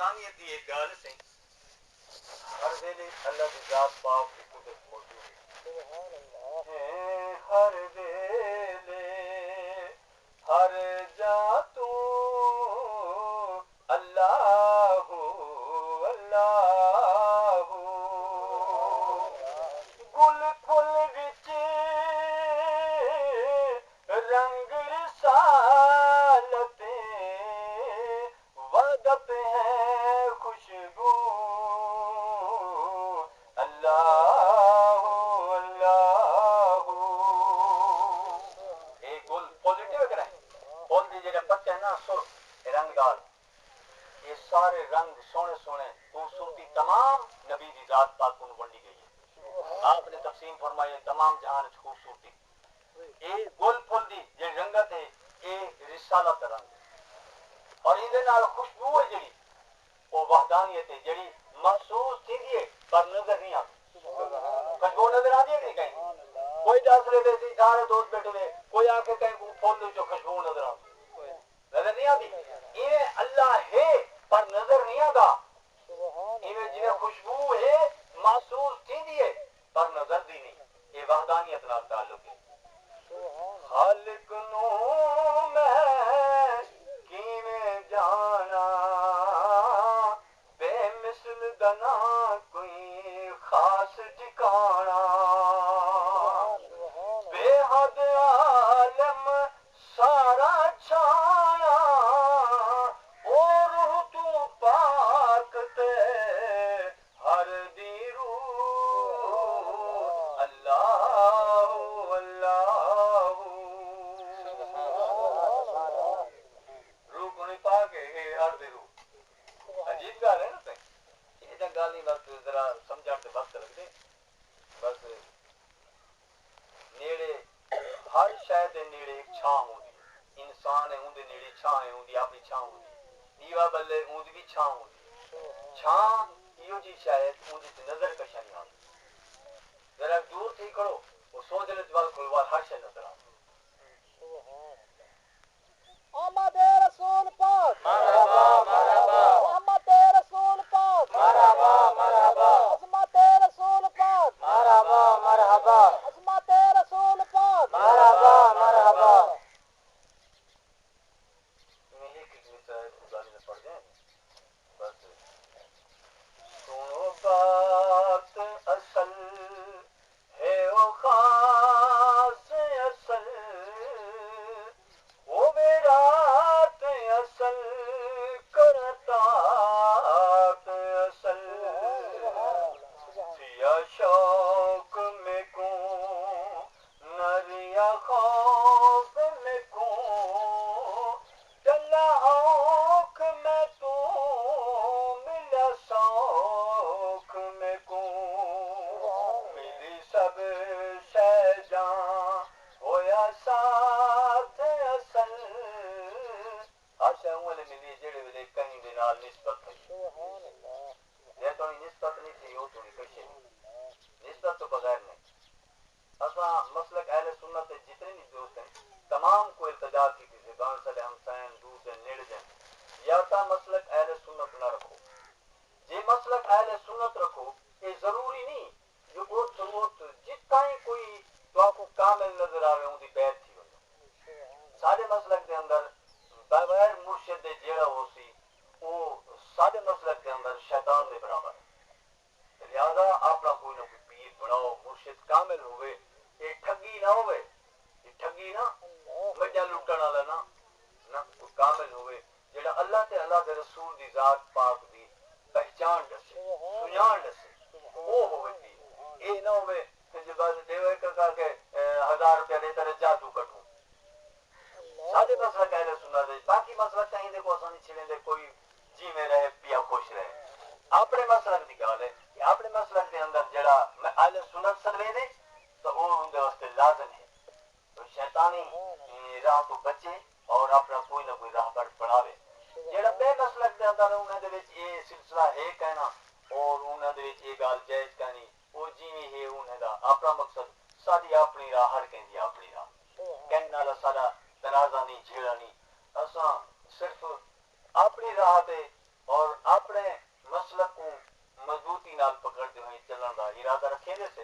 وحدانیت کی ایک گل سی ہر ویلے اللہ کی ذات پاک کی قدرت موجود ہے ہر ویلے ہر جا تو اللہ اللہ گل پھل وچ رنگ رسالتیں وردت ہے خوشبو اللہ اللہ یہ گل پازیٹیو کریں پھول دی جڑے پتے ہیں نا سر رنگ دار یہ سارے رنگ سونے سونے خوبصورتی تمام نبی دی ذات پاک کو ونڈی گئی ہے آپ نے تقسیم فرمائی تمام جہان خوبصورتی یہ گل پھل دی جی رنگت ہے یہ رسالت رنگ اور یہ خوشبو ہے جڑی وہ وحدانیت ہے جڑی محسوس تھی ہے پر نظر نہیں آتی خوشبو نظر آتی ہے کہ کہیں کوئی دس رہے تھے سارے دوست بیٹھے ہوئے کوئی آ کے کہیں پھول جو خوشبو نظر آتی نظر نہیں آتی یہ اللہ ہے پر نظر نہیں آتا جی خوشبو ہے محسوس تھی ہے پر نظر دی نہیں یہ وحدانیت نال تعلق ہے خالق نو میں کیویں جانا بے مثل دنا کوئی خاص ٹھکانا بے حد عالم سارا چھایا اور تو پاک تے ہر دی روح اللہ اللہ روح کو نہیں پا کے ہر دی روح عجیب گل ہے نا یہ گل نہیں بس ذرا سمجھا کے وقت لگتے بس نیڑے ہر شے دے نیڑے ایک چھاں ہوندی انسان ہے اون دے نیڑے چھاں ہے اون دی اپنی چھاں ہوندی دیوا بلے اون دی بھی چھاں ہوندی چھاں ایو جی شاید اون دی نظر کشا نہیں آتی ذرا دور تھی کرو وہ سوچ لے وال کھلوا ہر شے نظر آتی محمد رسول پاک مرحبا مرحبا محمد رسول پاک مرحبا مرحبا عظمت رسول پاک مرحبا مرحبا عظمت رسول پاک مرحبا مرحبا ایک گالی میں پڑھ جائیں بس سنو بات اصل ہے وہ خاص اصل وہ رات اصل کرتا اصل سیا شوق میں کون نریا خوف میں کون ڈلا آنکھ میں تو ملا سوکھ میں کون ملی سب شے جان ہویا ساتھ اصل ہر شے والے ملی جڑے ویلے کہیں دے نال نسبت تھی یہ تو نسبت نہیں تھی وہ تو کشے نسبت تو بغیر نہیں اساں مسلک اہل سنت کے جتنے بھی دوست ہیں تمام کو التجا کی کسی گان سے ہم سین دور سے نیڑ جائیں یا تا مسلک اہل سنت نہ رکھو جی مسلک اہل سنت رکھو یہ ضروری نہیں جو بہت ضرورت جتنا ہی کوئی تو آپ کو کامل نظر آوے ان کی بیعت تھی ہوئی سارے مسلک کے اندر بغیر مرشد دے جیڑا ہو سی وہ سارے مسلک کے اندر شیطان دے برابر لہذا اپنا کوئی نہ کوئی پیر بناؤ مرشد کامل ہوئے یہ ٹھگی نہ ہوئے یہ ٹھگی نہ مجھا لٹن والا نہ کوئی کامل ہوئے جڑا اللہ دے رسول دی ذات پاک دی پہچان دسے سنان دسے وہ ہوئے پیر یہ نہ ہوئے کہ جب دیوے کر کے 1000 روپیہ دے تیرے جادو کٹوں سارے مسئلہ کہنے سنا دے باقی مسئلہ کہیں دے کو آسانی چھڑیں دے کوئی جی میں رہے پیا خوش رہے اپنے مسئلہ کی گل ہے کہ اپنے مسئلہ کے اندر جڑا میں اہل سنت سروے دے تو وہ ان دے واسطے لازم ہے تو شیطانی راہ تو بچے اور اپنا کوئی نہ کوئی راہ پر بڑھاوے جڑا بے مسئلہ کے اندر انہاں دے وچ یہ سلسلہ ہے کہنا اور انہاں دے وچ یہ گل جائز کہنی وہ جویں ہے انہاں دا اپنا مقصد ساری اپنی راہ ہر کہیں اپنی راہ کہنے والا سارا تنازع نہیں جھیڑا نہیں اساں صرف اپنی راہ تے اور اپنے نال پکڑ دے ہوئے چلن دا ارادہ رکھیں دے سے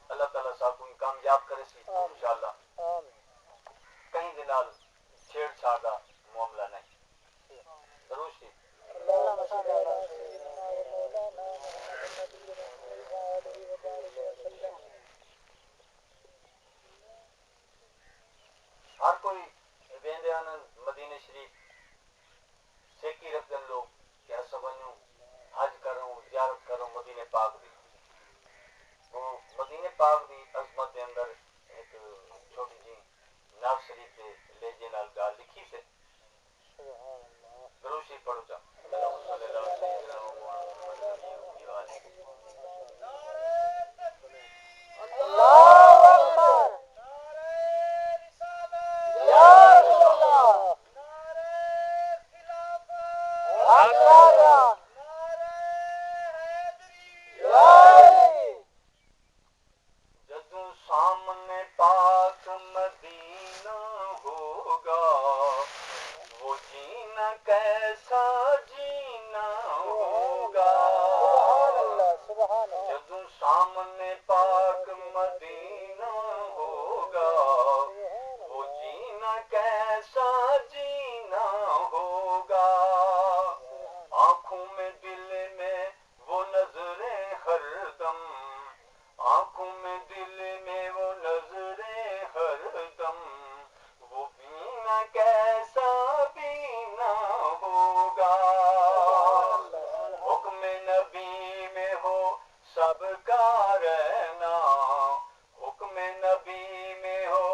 اللہ تعالیٰ صاحب کو کامیاب کرے سی انشاءاللہ کہیں دے نال چھیڑ چھاڑ دا معاملہ نہیں ضرور سی اللهم صل على سيدنا ومولانا محمد النبي الأمي وآله وبارك وسلم. ہر کوئی ویندے آنن مدینہ شریف سیکی رکھ دن لوگ کہ اسا ونوں حج کروں زیارت کروں مدینہ پاک دی وہ مدینہ پاک دی عظمت دے اندر ایک چھوٹی جی ناز شریف دے لہجے نال گال لکھی سے ضرور شریف پڑھو چا اللہم صلی اللہ علیہ وسلم محمد نبی و آلہ الله أكبر. يا رسول الله. أكبر. يا علي. جدوں سامنے پاک مدینہ ہوگا وہ جینا کیسا جینا ہوگا سبحان الله سبحان الله. جدوں سامنے پاک مدینہ ہوگا وہ جینا کیسا جینا ہوگا آنکھوں میں دل میں وہ نظریں ہر دم آنکھوں میں دل میں وہ نظریں ہر دم وہ بینا کیسا بینا ہوگا حکم نبی میں ہو سب کا رہنا حکم نبی میں ہو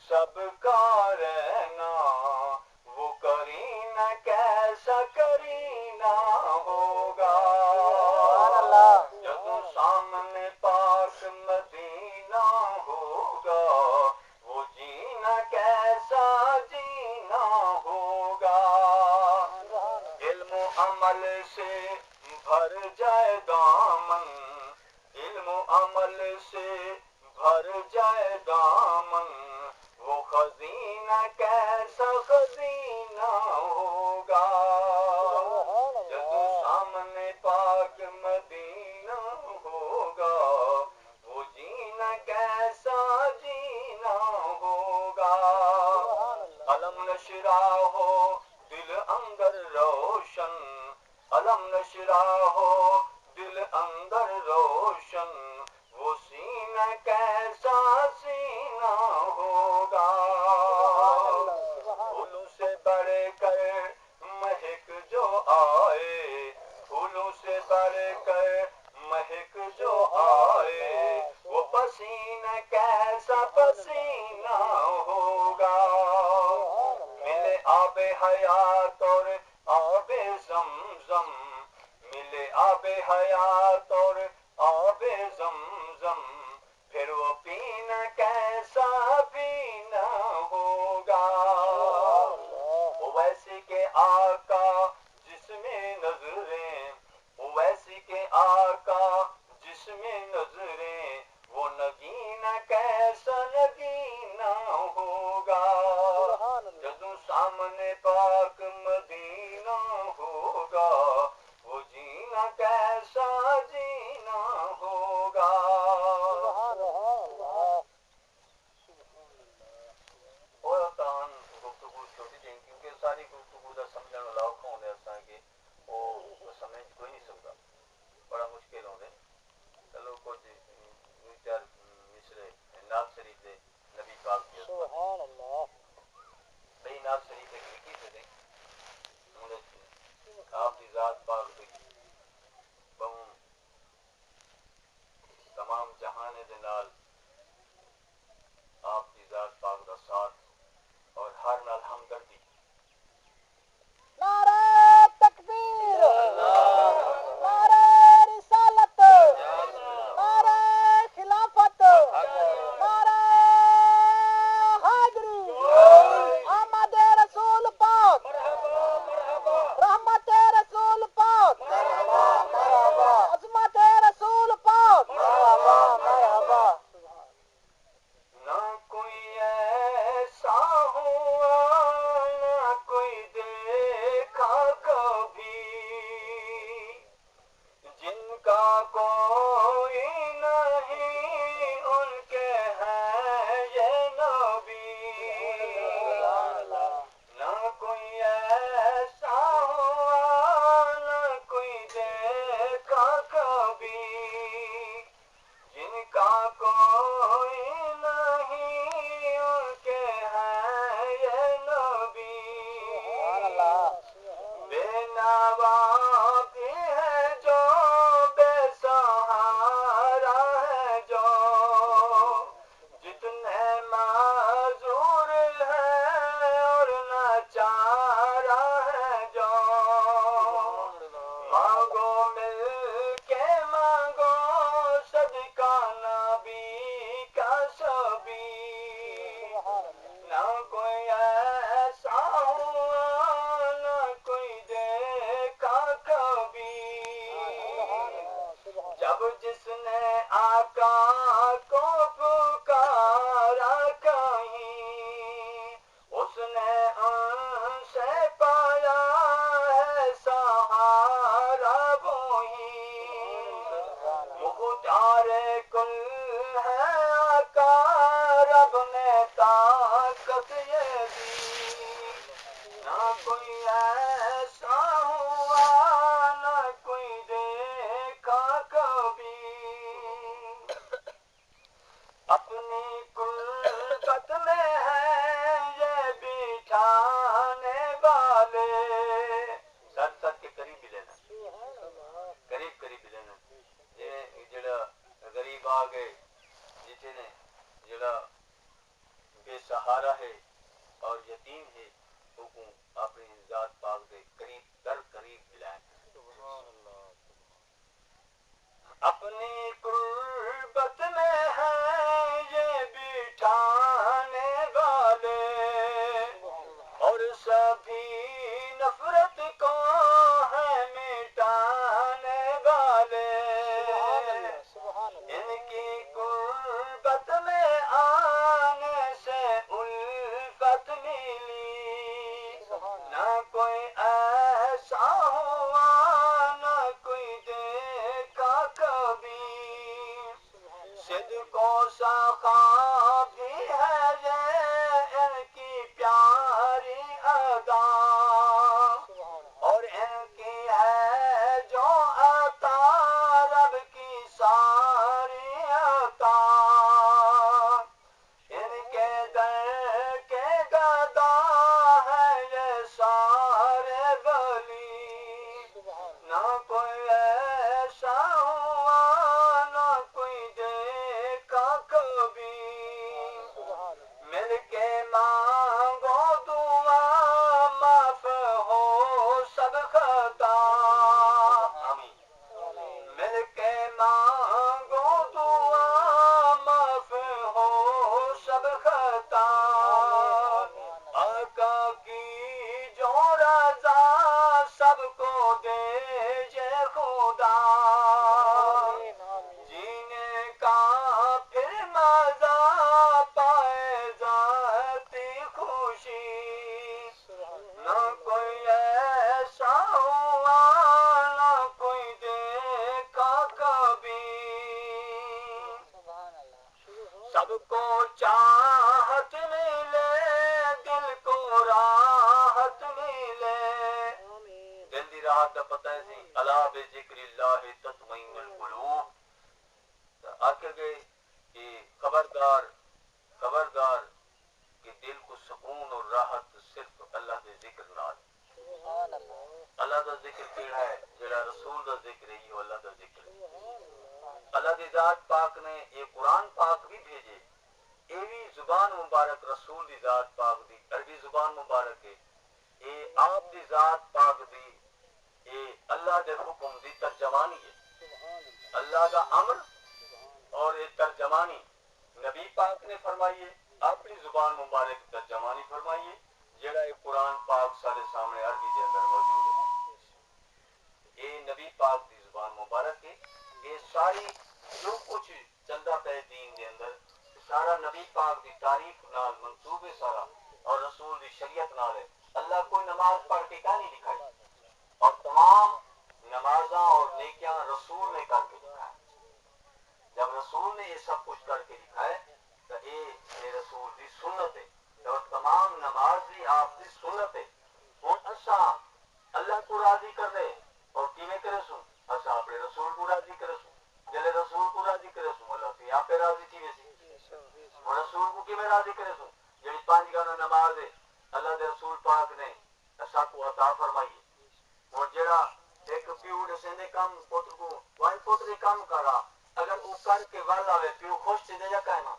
سب کا رہنا وہ کرینہ کیسا کرینہ ہوگا سبحان الله. جدوں سامنے پاک مدینہ ہوگا وہ جینا کیسا جینا ہوگا علم و عمل سے بھر جائے دامن علم و عمل سے بھر جائے دامن وہ خزینہ کیسا خزینہ ہوگا جدوں سامنے پاک مدینہ ہوگا وہ جینا کیسا جینا ہوگا علم نشرا ہو دل اندر روشن علم نشرا ہو دل اندر روشن وہ سینہ کیسا سینہ ہوگا پھولوں سے بڑھ کر مہک جو آئے پھولوں سے بڑھ کر مہک جو آئے وہ پسینہ کیسا پسینہ ہوگا ملے آب حیات اور آب زمزم ملے آب حیات اور آب زمزم پھر وہ پینا کیسا پینا ہوگا ویسی کے آقا جس میں نظریں ویسی کے آقا جس میں نظریں وہ نگینہ کیسا نگینہ ہوگا جدوں سامنے پاک مدینہ ہوگا وہ جینا کیسا جینا ہوگا اور تان گفتگو چھوٹی جی کیونکہ ساری گفتگو دا سمجھن والا اوکھا ہوندے اساں کہ وہ سمجھ کوئی نہیں سکتا بڑا مشکل ہوندے چلو کچھ دو چار مصرے نعت شریف دے نبی پاک کی سبحان الله. بھئی نعت شریف ایک لکھی سے جس نے آقا کو پکارا کہیں اس نے ان سے پایا ہے سہارا وہی مختار کل ہے آقا رب نے طاقت یہ دی نہ کوئی ایسا ہوا نہ کوئی دیکھا کبھی اپنی قربت میں ہے یہ بٹھانے والے سر کے قریب ہی لینا قریب ہی لینا جڑا غریب آ گئے جتنے نے جڑا بے سہارا ہے اور یتیم ہے حکم اپنی ذات پاک دے قریب ملائیں اپنی قربت میں ہے یہ بٹھانے والے اور سبھی نفرت کو ہے مٹانے والے ان کی قربت میں آنے سے الفت ملی نہ کوئی ایسا ہوا نہ کوئی دیکھا کبھی صدق و سخا بھی ہے یہ ان کی پیاری ادا اور ان کی ہے جو عطا رب کی ساری عطا ان کے در کے گدا ہے یہ سارے ولی نہ کوئی ایسا ہوا نہ کوئی دیکھا کبھی مل کے مانگو دعا معاف ہو سب خطا آمین مل کے مانگو دعا معاف ہو سب خطا آقا کی جو رضا سب کو دے یہ خدا جینے کا پھر مزہ پائے ذاتی خوشی نہ کوئی ایسا ہوا نہ کوئی دیکھا کبھی سب کو چاہت ملے دل کو راحت ملے دل دی راحت کا پتہ ہے سی الا بذکر اللہ تطمئن القلوب آکے گئے کہ خبردار کہ دل کو سکون اور راحت صرف اللہ دے ذکر نال اللہ دا ذکر کیڑا ہے جڑا رسول دا ذکر ہے یہ اللہ دا ذکر ہے اللہ دی ذات پاک نے یہ قرآن پاک بھی بھیجے یہ بھی زبان مبارک رسول دی ذات پاک دی عربی زبان مبارک ہے یہ آپ دی ذات پاک دی یہ اللہ دے حکم دی ترجمانی ہے اللہ دا امر اور یہ ترجمانی نبی پاک نے فرمائیے اپنی زبان مبارک ترجمانی فرمائیے جڑا یہ قرآن پاک سارے سامنے عربی دے اندر موجود ہے یہ نبی پاک دی زبان مبارک ہے یہ ساری جو کچھ چلدا پہ دین دے اندر سارا نبی پاک دی تعریف نال منسوب ہے سارا اور رسول دی شریعت نال ہے اللہ کوئی نماز پڑھ کے کیا نہیں دکھائی اور تمام نمازاں اور نیکیاں رسول نے کر کے دکھائے جب رسول نے یہ سب کچھ کر کے دکھائے تو یہ رسول دی سنت ہے اور تمام نماز بھی آپ دی سنت ہے ہوں اساں اللہ کو راضی کر رہے اور کیویں کرے سوں اساں اپنے رسول کو راضی کرے سوں جلے رسول کو راضی کرے سوں اللہ سے آپ پہ راضی کیویں سی اور رسول کو کیویں راضی کرے سوں جڑی 5 گانا نماز ہے اللہ دے رسول پاک نے اساں کو عطا فرمائی اور جڑا ایک پیو دسے کام پوتر کو وہی پوتری کام کرا اگر وہ کر کے ول آوے پیو خوش تھی دے یا کہنا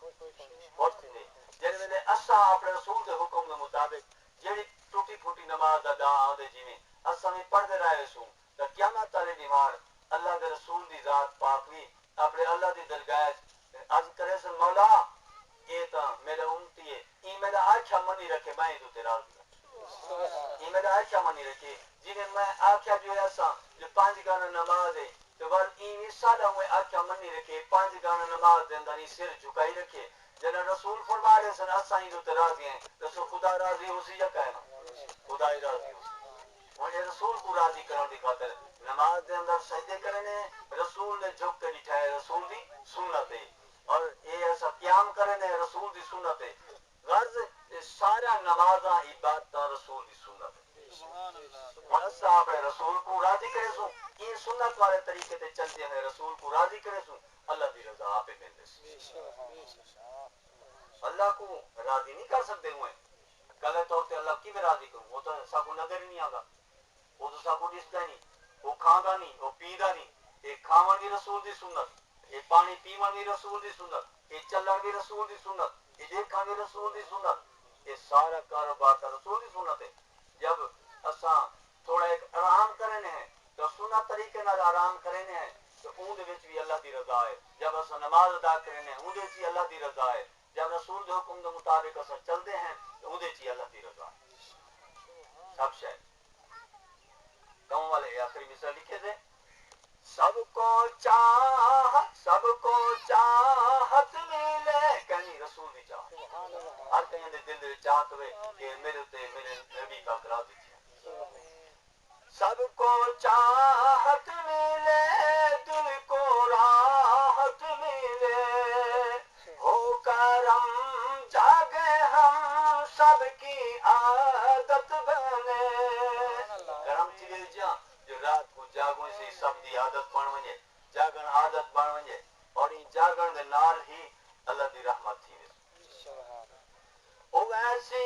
خوش تھی دے جن میں اساں اپنے رسول کے حکم کے مطابق جڑی ٹوٹی پھوٹی نماز ادا آدے جویں اساں بھی پڑھتے رہے سوں تو قیامت والے دیوار اللہ کے رسول دی ذات پاک بھی اپنے اللہ دی درگاہ عرض کرے سن مولا یہ تو میرا امتی ہے یہ میرا آنکھا منی رکھے میں تو تیرا یہ میرا آنکھا منی رکھے جنہیں میں آنکھا جو ہے اساں جو 5 گانا نماز ہے تو ول این سادہ ہوئے آکھیا منی رکھے 5 گانا نماز دے اندر سر جھکائی رکھے جنا رسول فرما رہے سن اساں ہی تو راضی ہیں رسول خدا راضی ہوسی یا کہنا خدا ہی راضی ہوسی اور یہ رسول کو راضی کرنے کی خاطر نماز دے اندر سجدے کرنے رسول نے جھک کے بٹھائے رسول دی سنت ہے اور یہ ایسا قیام کرنے رسول دی سنت ہے غرض سارا نمازاں عبادتاں رسول دی سنت ہے سبحان اللہ اور صاحب رسول کو راضی کرے سو یہ سنت والے طریقے تے چلتے ہیں رسول کو راضی کرے سو اللہ دی رضا آپ ملے سی اللہ کو راضی نہیں کر سکتے ہوئے غلط طور پہ اللہ کی میں راضی کروں وہ تو سب کو نظر ہی نہیں آگا وہ تو سب کو دستا نہیں وہ کھاندا نہیں وہ پیدا نہیں یہ کھاون دی رسول دی سنت یہ پانی پیون دی رسول دی سنت یہ چلن دی رسول دی سنت یہ دیکھن دی رسول دی سنت یہ سارا کاروبار کا رسول دی سنت ہے جب اساں تھوڑا ایک آرام کرنے ہیں تو سنت طریقے نال آرام کرنے ہیں تو اون دے وچ بھی اللہ دی رضا ہے جب اساں نماز ادا کرنے ہیں اون دے وچ اللہ دی رضا ہے جب رسول کے حکم کے مطابق اساں چلتے ہیں تو اون دے وچ اللہ دی رضا ہے سب شے گاؤں والے آخری مثال لکھے تھے سب کو چاہت ملے کہیں رسول دی چاہت ہر کہیں دے دل دے چاہت ہوئے کہ میرے تے میرے نبی کا کرا دیجیے سب کو چاہت ملے دل کو راحت ملے ہو کرم جاگے ہم سب کی عادت بنے کرم چلے جا جو رات کو جاگوں سے سب دی عادت بن ونجے جاگن عادت بن ونجے اور ان جاگن دے نال ہی اللہ دی رحمت تھی او ایسی